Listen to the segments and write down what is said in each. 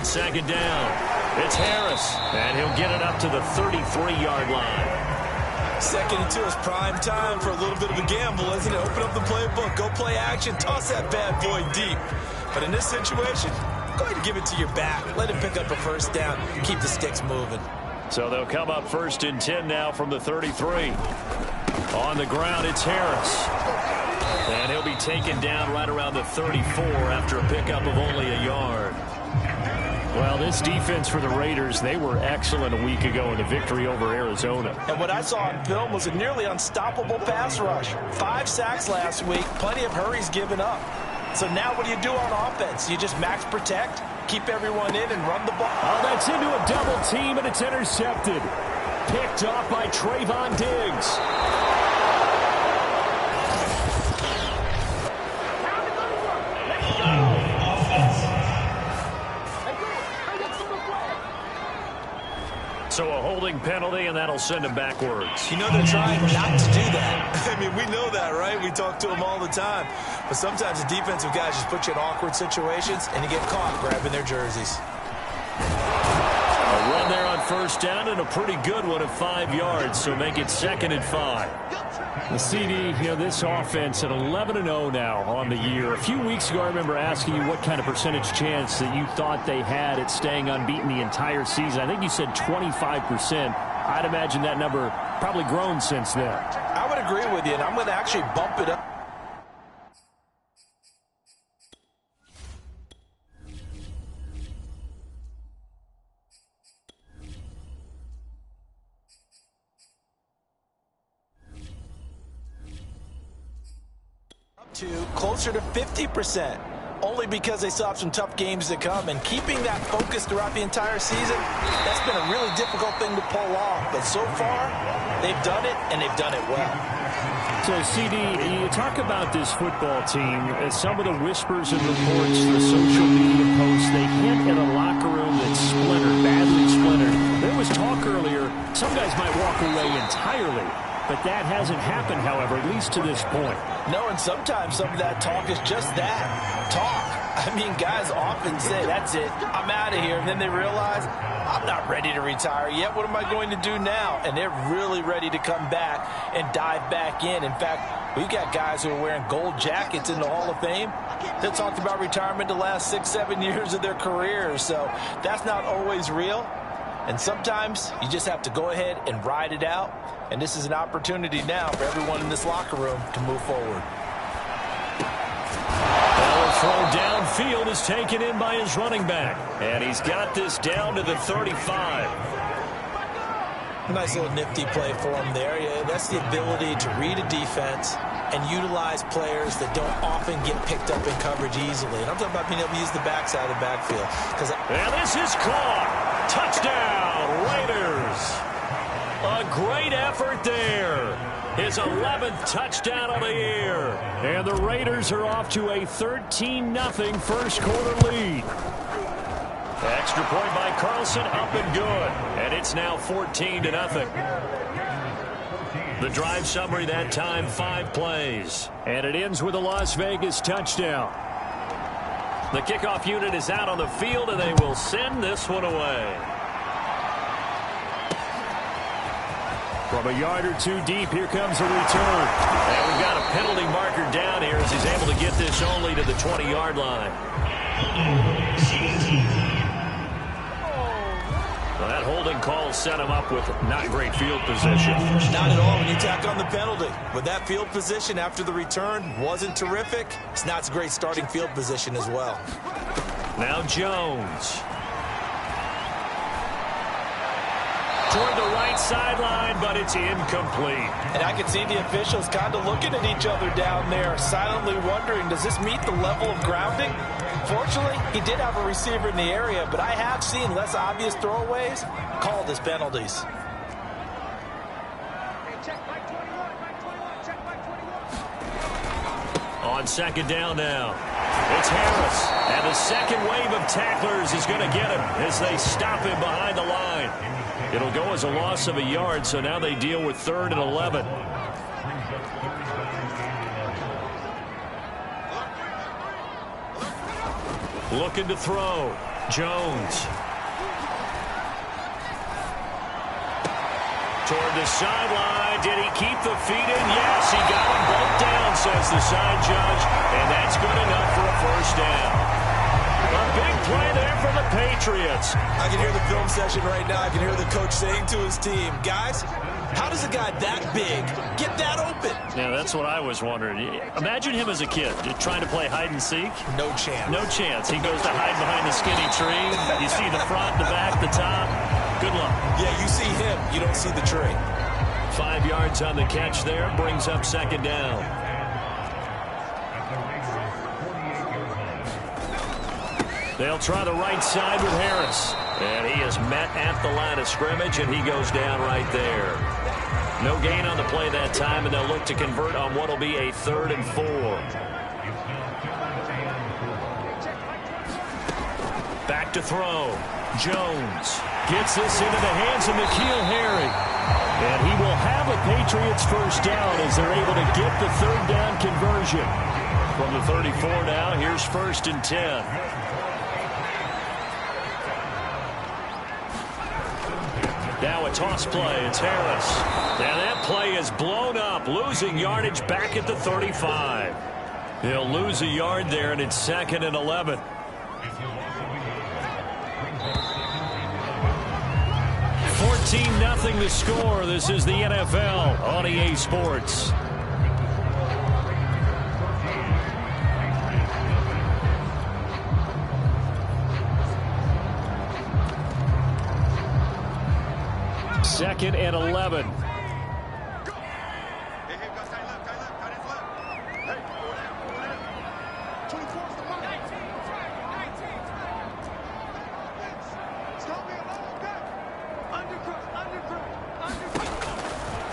On second down, it's Harris, and he'll get it up to the 33-yard line. Second and 2 is prime time for a little bit of a gamble, isn't it? Open up the playbook, go play action, toss that bad boy deep. But in this situation, go ahead and give it to your back. Let him pick up a first down, keep the sticks moving. So they'll come up 1st and 10 now from the 33. On the ground, it's Harris. And he'll be taken down right around the 34 after a pickup of only a yard. Well, this defense for the Raiders, they were excellent a week ago in the victory over Arizona. And what I saw on film was a nearly unstoppable pass rush. 5 sacks last week, plenty of hurries given up. So now what do you do on offense? You just max protect, keep everyone in, and run the ball. Oh, that's into a double team, and it's intercepted. Picked off by Trayvon Diggs. So a holding penalty, and that'll send him backwards. You know they're trying not to do that. I mean, we know that, right? We talk to them all the time. But sometimes the defensive guys just put you in awkward situations, and you get caught grabbing their jerseys. A run there on 1st down, and a pretty good one of 5 yards, so make it 2nd and 5. The CD, this offense at 11-0 now on the year. A few weeks ago, I remember asking you what kind of percentage chance that you thought they had at staying unbeaten the entire season. I think you said 25%. I'd imagine that number probably grown since then. I would agree with you, and I'm going to actually bump it up. To closer to 50%, only because they still have some tough games to come, and keeping that focus throughout the entire season, that's been a really difficult thing to pull off. But so far, they've done it, and they've done it well. So, CD, you talk about this football team, as some of the whispers and reports, the social media posts, they hint at a locker room that's splintered, badly splintered. There was talk earlier, some guys might walk away entirely. But that hasn't happened, however, at least to this point. No, and sometimes some of that talk is just that, talk. I mean, guys often say, that's it, I'm out of here. And then they realize, I'm not ready to retire yet. What am I going to do now? And they're really ready to come back and dive back in. In fact, we've got guys who are wearing gold jackets in the Hall of Fame that talked about retirement the last 6-7 years of their careers. So that's not always real. And sometimes you just have to go ahead and ride it out. And this is an opportunity now for everyone in this locker room to move forward. Well, a throw downfield is taken in by his running back. And he's got this down to the 35. Nice little nifty play for him there. Yeah, that's the ability to read a defense and utilize players that don't often get picked up in coverage easily. And I'm talking about being able to use the backside of the backfield. And this is caught. Touchdown, Raiders. A great effort there. His 11th touchdown of the year. And the Raiders are off to a 13-0 first quarter lead. Extra point by Carlson, up and good. And it's now 14-0. The drive summary that time, 5 plays. And it ends with a Las Vegas touchdown. The kickoff unit is out on the field, and they will send this one away. From a yard or two deep, here comes a return. And we've got a penalty marker down here as he's able to get this only to the 20-yard line. Well, that holding call set him up with not great field position. Not at all when you tack on the penalty. But that field position after the return wasn't terrific. It's not a great starting field position as well. Now Jones. Toward the right sideline, but it's incomplete. And I can see the officials kind of looking at each other down there, silently wondering, does this meet the level of grounding? Fortunately, he did have a receiver in the area, but I have seen less obvious throwaways called as penalties. On second down now, it's Harris. And the second wave of tacklers is going to get him as they stop him behind the line. It'll go as a loss of a yard, so now they deal with 3rd and 11. Looking to throw. Jones. Toward the sideline. Did he keep the feet in? Yes, he got them both down, says the side judge. And that's good enough for a first down. A big play there for the Patriots. I can hear the film session right now. I can hear the coach saying to his team, guys, how does a guy that big get that open? Yeah, that's what I was wondering. Imagine him as a kid trying to play hide and seek. No chance. No chance. He goes to hide behind the skinny tree. You see the front, the back, the top. Good luck. Yeah, you see him. You don't see the tree. 5 yards on the catch there. Brings up second down. They'll try the right side with Harris. And he is met at the line of scrimmage, and he goes down right there. No gain on the play that time, and they'll look to convert on what will be a 3rd and 4. Back to throw. Jones gets this into the hands of N'Keal Harry. And he will have a Patriots first down as they're able to get the 3rd down conversion. From the 34 now, here's 1st and 10. Now a toss play. It's Harris. And that play is blown up, losing yardage back at the 35. He'll lose a yard there, and it's 2nd and 11. Nothing to score. This is the NFL on EA Sports. Second and 11.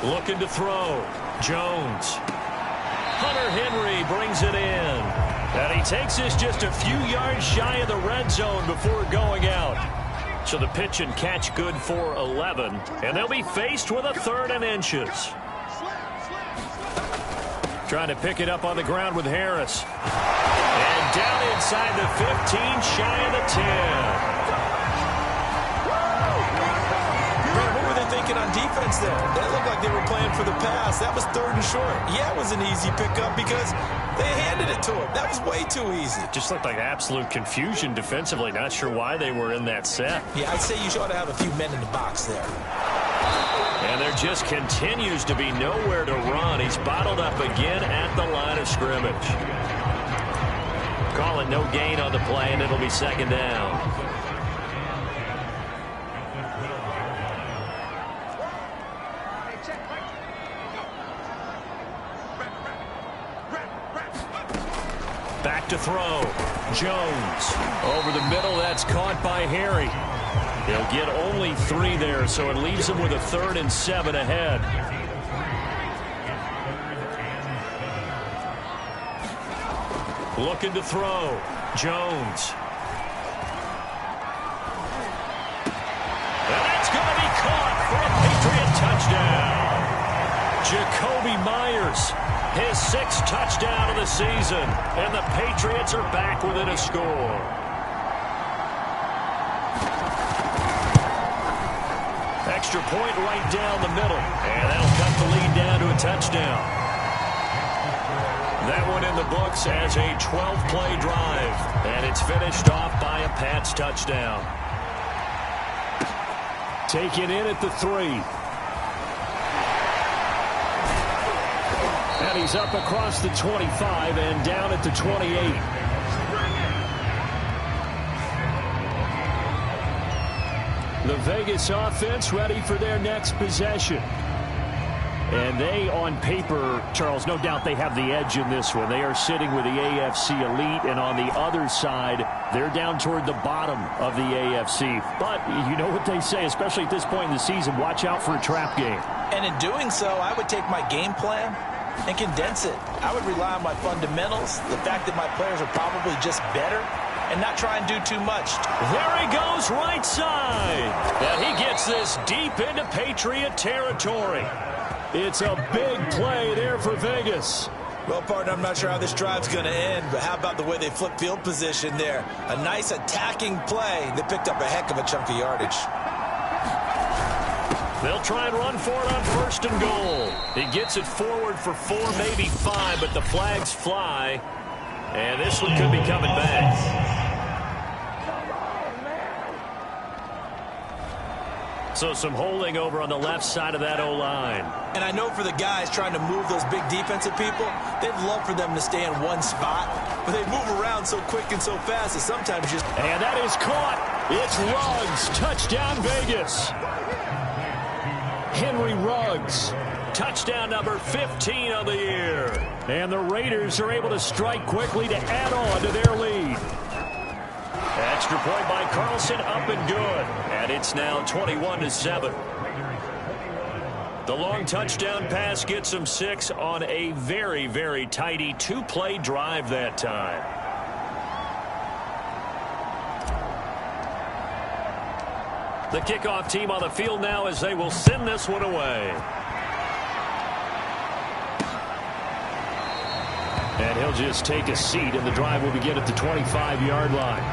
Looking to throw. Jones. Hunter Henry brings it in. And he takes this just a few yards shy of the red zone before going out. So the pitch and catch good for 11. And they'll be faced with a 3rd and inches. Trying to pick it up on the ground with Harris. And down inside the 15, shy of the 10. On defense there. They looked like they were playing for the pass. That was 3rd and short. Yeah, it was an easy pickup because they handed it to him. That was way too easy. Just looked like absolute confusion defensively. Not sure why they were in that set. Yeah, I'd say you ought to have a few men in the box there. And there just continues to be nowhere to run. He's bottled up again at the line of scrimmage. Calling no gain on the play, and it'll be 2nd down. Back to throw. Jones. Over the middle. That's caught by Harry. They'll get only 3 there, so it leaves them with a 3rd and 7 ahead. Looking to throw. Jones. And that's going to be caught for a Patriot touchdown. Jacoby Myers. His 6th touchdown of the season. And the Patriots are back within a score. Extra point right down the middle. And that'll cut the lead down to a touchdown. That one in the books as a 12-play drive. And it's finished off by a Pats touchdown. Taken in at the 3. And he's up across the 25 and down at the 28. The Vegas offense ready for their next possession. And they, on paper, Charles, no doubt they have the edge in this one. They are sitting with the AFC elite, and on the other side, they're down toward the bottom of the AFC. But you know what they say, especially at this point in the season, watch out for a trap game. And in doing so, I would take my game plan and condense it. I would rely on my fundamentals, the fact that my players are probably just better, and not try and do too much. There he goes, right side. And he gets this deep into Patriot territory. It's a big play there for Vegas. Well, partner, I'm not sure how this drive's going to end, but how about the way they flip field position there? A nice attacking play. They picked up a heck of a chunk of yardage. They'll try and run for it on 1st and goal. He gets it forward for 4, maybe 5, but the flags fly. And this one could be coming back. So some holding over on the left side of that O-line. And I know for the guys trying to move those big defensive people, they'd love for them to stay in one spot. But they move around so quick and so fast that sometimes just... And that is caught. It's Ruggs. Touchdown, Vegas. Henry Ruggs. Touchdown number 15 of the year. And the Raiders are able to strike quickly to add on to their lead. Extra point by Carlson, up and good. And it's now 21-7. The long touchdown pass gets them 6 on a very, very tidy 2-play drive that time. The kickoff team on the field now as they will send this one away. And he'll just take a seat, and the drive will begin at the 25-yard line.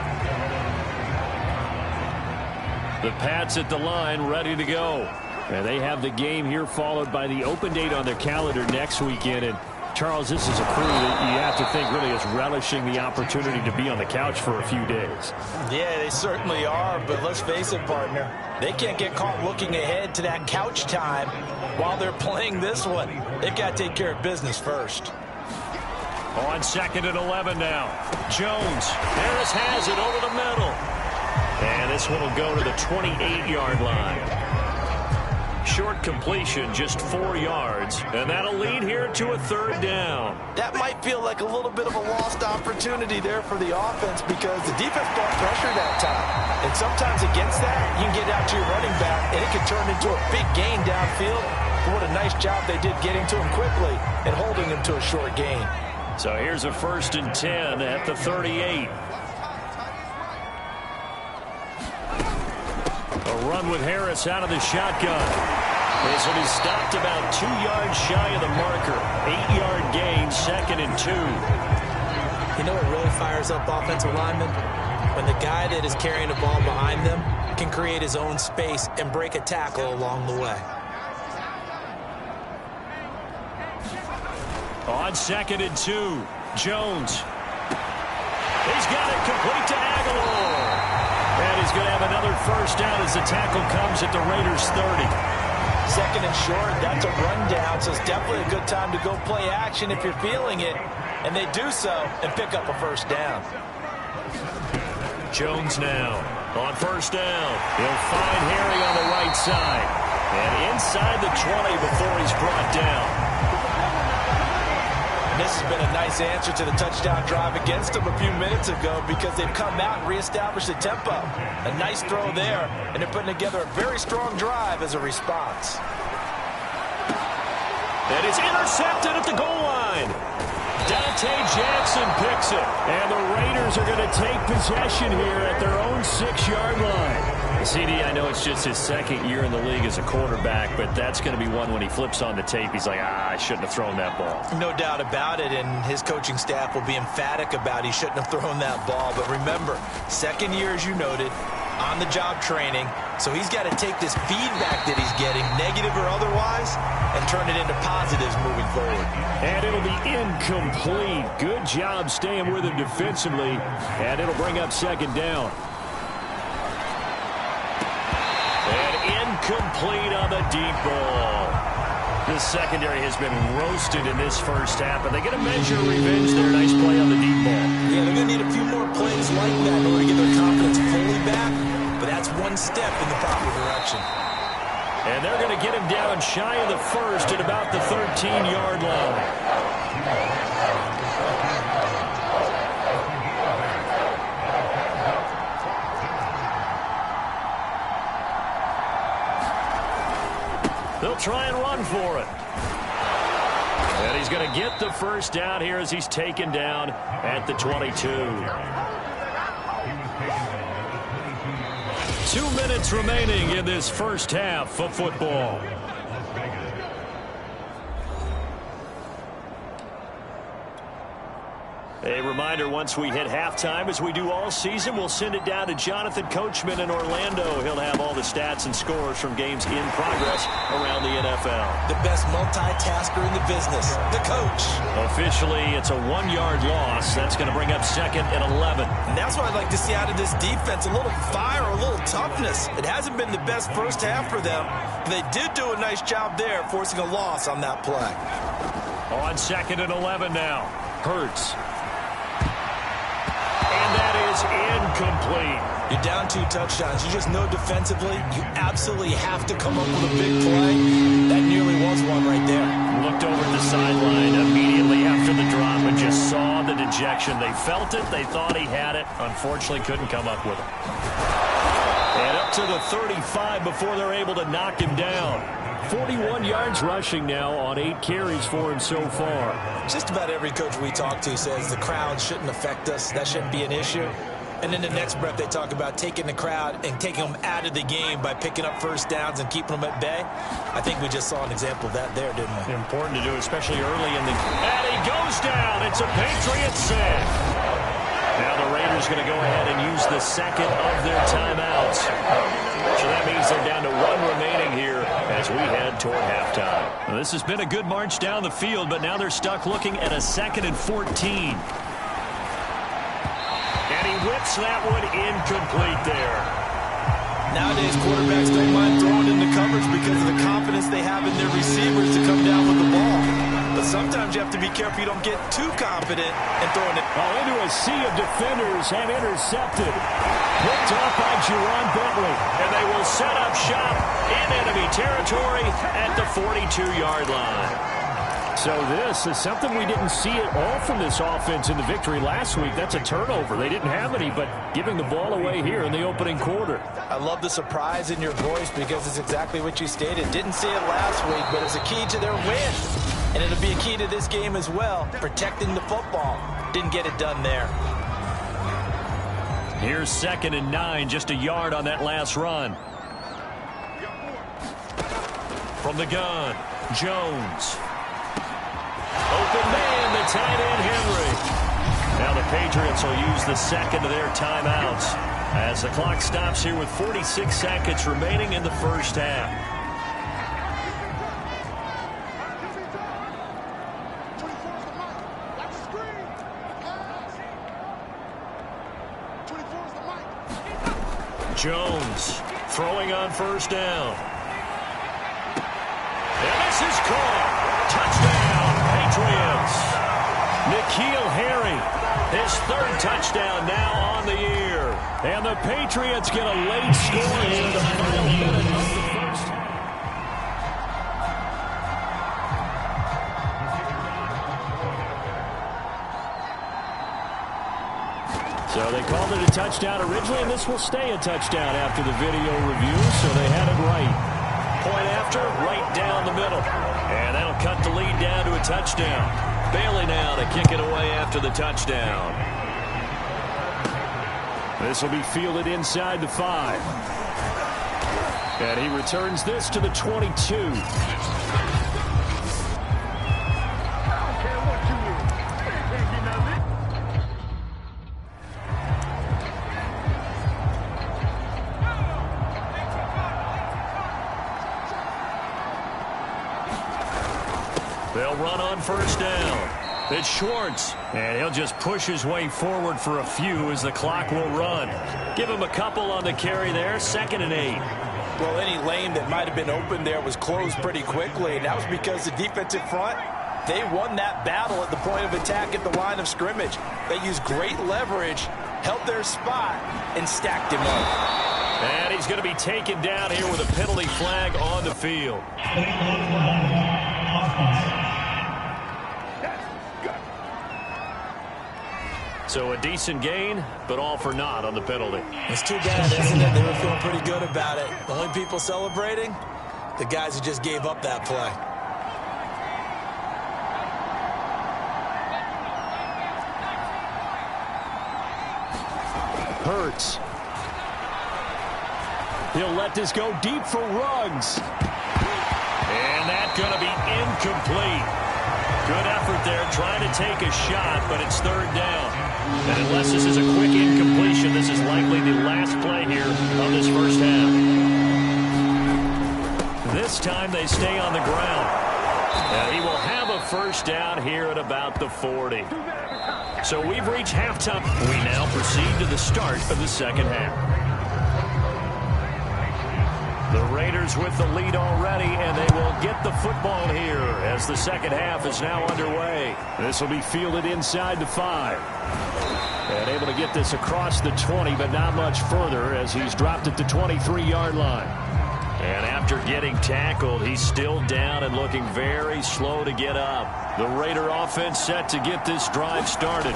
The Pats at the line, ready to go. And they have the game here followed by the open date on their calendar next weekend. And, Charles, this is a crew that you have to think really is relishing the opportunity to be on the couch for a few days. Yeah, they certainly are. But let's face it, partner, they can't get caught looking ahead to that couch time while they're playing this one. They've got to take care of business first. On 2nd and 11 now. Jones. Harris has it over the middle. And this one will go to the 28-yard line. Short completion, just 4 yards. And that'll lead here to a 3rd down. That might feel like a little bit of a lost opportunity there for the offense because the defense brought pressure that time. And sometimes against that, you can get out to your running back, and it can turn into a big gain downfield. But what a nice job they did getting to him quickly and holding him to a short gain. So here's a 1st and 10 at the 38. A run with Harris out of the shotgun. This one is stopped about 2 yards shy of the marker. 8-yard gain, 2nd and 2. You know what really fires up offensive linemen? When the guy that is carrying the ball behind them can create his own space and break a tackle along the way. On 2nd and 2, Jones. He's got it complete to Aguilar. And he's going to have another 1st down as the tackle comes at the Raiders' 30. 2nd and short, that's a rundown, so it's definitely a good time to go play action if you're feeling it. And they do so and pick up a 1st down. Jones now on 1st down. He'll find Harry on the right side. And inside the 20 before he's brought down. This has been a nice answer to the touchdown drive against them a few minutes ago because they've come out and reestablished the tempo. A nice throw there, and they're putting together a very strong drive as a response. And it's intercepted at the goal line. Dante Jackson picks it. And the Raiders are going to take possession here at their own 6-yard line. CD, I know it's just his 2nd year in the league as a quarterback, but that's going to be one when he flips on the tape. He's like, I shouldn't have thrown that ball. No doubt about it, and his coaching staff will be emphatic about he shouldn't have thrown that ball. But remember, 2nd year, as you noted, on-the-job training, so he's got to take this feedback that he's getting, negative or otherwise, and turn it into positives moving forward. And it'll be incomplete. Good job staying with him defensively, and it'll bring up 2nd down. Incomplete on the deep ball. The secondary has been roasted in this 1st half, but they get a measure of revenge there. Nice play on the deep ball. Yeah, they're going to need a few more plays like that in order to get their confidence fully back, but that's one step in the proper direction. And they're going to get him down shy of the 1st at about the 13-yard line. They'll try and run for it. And he's going to get the 1st down here as he's taken down at the 22. 2 minutes remaining in this 1st half of football. A reminder, once we hit halftime, as we do all season, we'll send it down to Jonathan Coachman in Orlando. He'll have all the stats and scores from games in progress around the NFL. The best multitasker in the business, the coach. Officially, it's a 1-yard loss. That's going to bring up 2nd and 11. And that's what I'd like to see out of this defense, a little fire, a little toughness. It hasn't been the best first half for them, but they did do a nice job there, forcing a loss on that play. On 2nd and 11 now. Hurts. And that is incomplete. You're down 2 touchdowns. You just know defensively you absolutely have to come up with a big play. That nearly was one right there. Looked over at the sideline immediately after the drop and just saw the dejection. They felt it. They thought he had it. Unfortunately, couldn't come up with it. And up to the 35 before they're able to knock him down. 41 yards rushing now on 8 carries for him so far. Just about every coach we talk to says the crowd shouldn't affect us. That shouldn't be an issue. And in the next breath, they talk about taking the crowd and taking them out of the game by picking up first downs and keeping them at bay. I think we just saw an example of that there, didn't we? Important to do, especially early in the... And he goes down. It's a Patriot sack. Now the Raiders going to go ahead and use the second of their timeouts. So that means they're down to 1 remaining here as we head toward halftime. Well, this has been a good march down the field, but now they're stuck looking at a 2nd and 14. And he whips that one incomplete there. Nowadays, quarterbacks don't mind throwing in the coverage because of the confidence they have in their receivers to come down with the ball. But sometimes you have to be careful you don't get too confident and throwing it. Oh, into a sea of defenders and intercepted. Picked off by Jerron Bentley. And they will set up shop in enemy territory at the 42-yard line. So this is something we didn't see at all from this offense in the victory last week. That's a turnover. They didn't have any, but giving the ball away here in the opening quarter. I love the surprise in your voice because it's exactly what you stated. Didn't see it last week, but it's a key to their win. And it'll be a key to this game as well, protecting the football. Didn't get it done there. Here's 2nd and 9, just a yard on that last run. From the gun, Jones. Open man, the tight end, Henry. Now the Patriots will use the second of their timeouts as the clock stops here with 46 seconds remaining in the first half. Jones throwing on first down. And this is caught. Touchdown, Patriots. N'Keal Harry, his 3rd touchdown now on the year. And the Patriots get a late score in the final minute of the first. So they called it a touchdown originally, and this will stay a touchdown after the video review, so they had it right. Point after, right down the middle. And that'll cut the lead down to a touchdown. Bailey now to kick it away after the touchdown. This will be fielded inside the 5. And he returns this to the 22. They'll run on first down. It's Schwartz, and he'll just push his way forward for a few as the clock will run. Give him a couple on the carry there, 2nd and 8. Well, any lane that might have been open there was closed pretty quickly, and that was because the defensive front, they won that battle at the point of attack at the line of scrimmage. They used great leverage, held their spot, and stacked him up. And he's going to be taken down here with a penalty flag on the field. So a decent gain, but all for naught on the penalty. It's too bad, isn't it? They were feeling pretty good about it. The only people celebrating, the guys who just gave up that play. Hurts. He'll let this go deep for Ruggs. And that's going to be incomplete. Good effort there, trying to take a shot, but it's third down. And unless this is a quick incompletion, this is likely the last play here of this first half. This time they stay on the ground. And he will have a first down here at about the 40. So we've reached halftime. We now proceed to the start of the second half. The Raiders with the lead already, and they will get the football here as the second half is now underway. This will be fielded inside the 5. And able to get this across the 20, but not much further as he's dropped at the 23-yard line. And after getting tackled, he's still down and looking very slow to get up. The Raider offense set to get this drive started.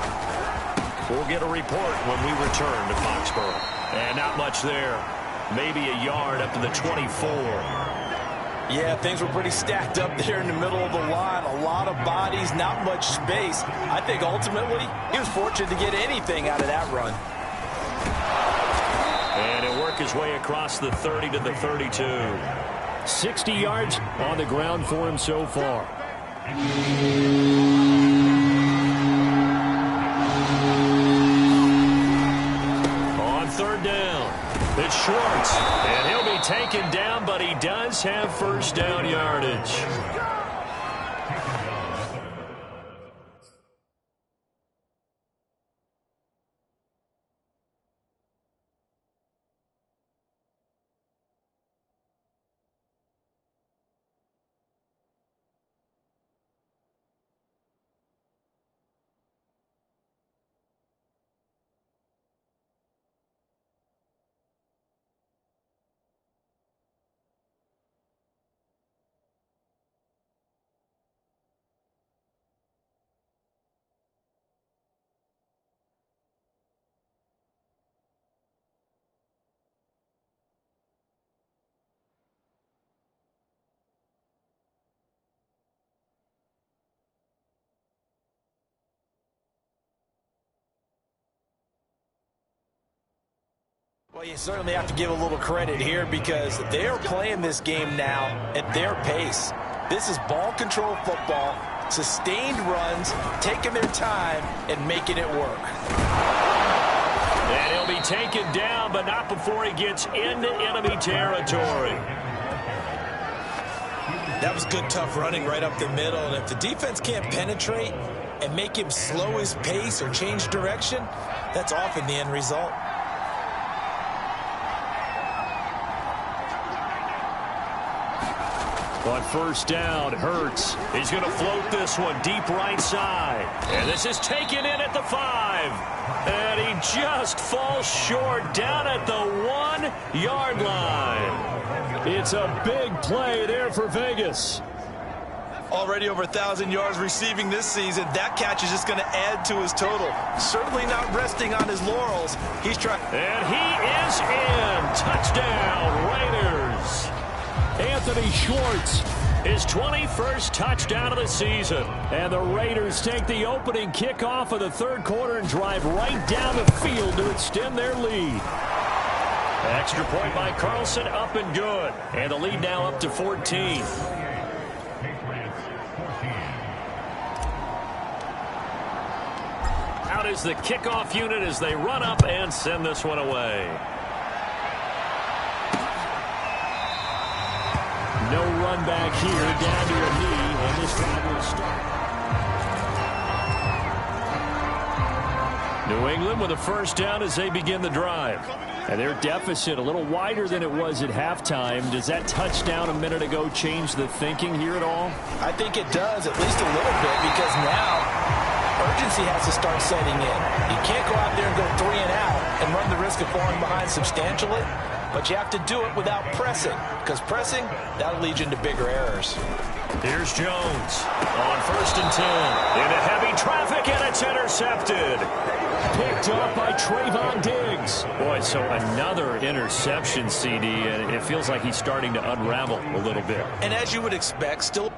We'll get a report when we return to Foxborough. And not much there. Maybe a yard up to the 24. Yeah, things were pretty stacked up there in the middle of the line. A lot of bodies, not much space. I think ultimately he was fortunate to get anything out of that run. And he'll work his way across the 30 to the 32. 60 yards on the ground for him so far. On third down, it's Schwartz. And he'll be taken down, but he does have first down yardage. Well, you certainly have to give a little credit here because they're playing this game now at their pace. This is ball control football, sustained runs, taking their time and making it work. And he'll be taken down, but not before he gets into enemy territory. That was good, tough running right up the middle. And if the defense can't penetrate and make him slow his pace or change direction, that's often the end result. On first down, Hurts. He's going to float this one deep right side. And this is taken in at the 5. And he just falls short down at the 1-yard line. It's a big play there for Vegas. Already over 1,000 yards receiving this season. That catch is just going to add to his total. Certainly not resting on his laurels. He's trying. And he is in. Touchdown, Raiders. Anthony Schwartz, his 21st touchdown of the season. And the Raiders take the opening kickoff of the third quarter and drive right down the field to extend their lead. Extra point by Carlson, up and good. And the lead now up to 14. Out is the kickoff unit as they run up and send this one away. No run back here, down to your knee, and this drive will start. New England with a first down as they begin the drive. And their deficit a little wider than it was at halftime. Does that touchdown a minute ago change the thinking here at all? I think it does, at least a little bit, because now urgency has to start setting in. You can't go out there and go 3 and out and run the risk of falling behind substantially. But you have to do it without pressing, because pressing, that'll lead you into bigger errors. Here's Jones on first and 10. Into heavy traffic, and it's intercepted. Picked up by Trayvon Diggs. Boy, so another interception, CD, and it feels like he's starting to unravel a little bit. And as you would expect, still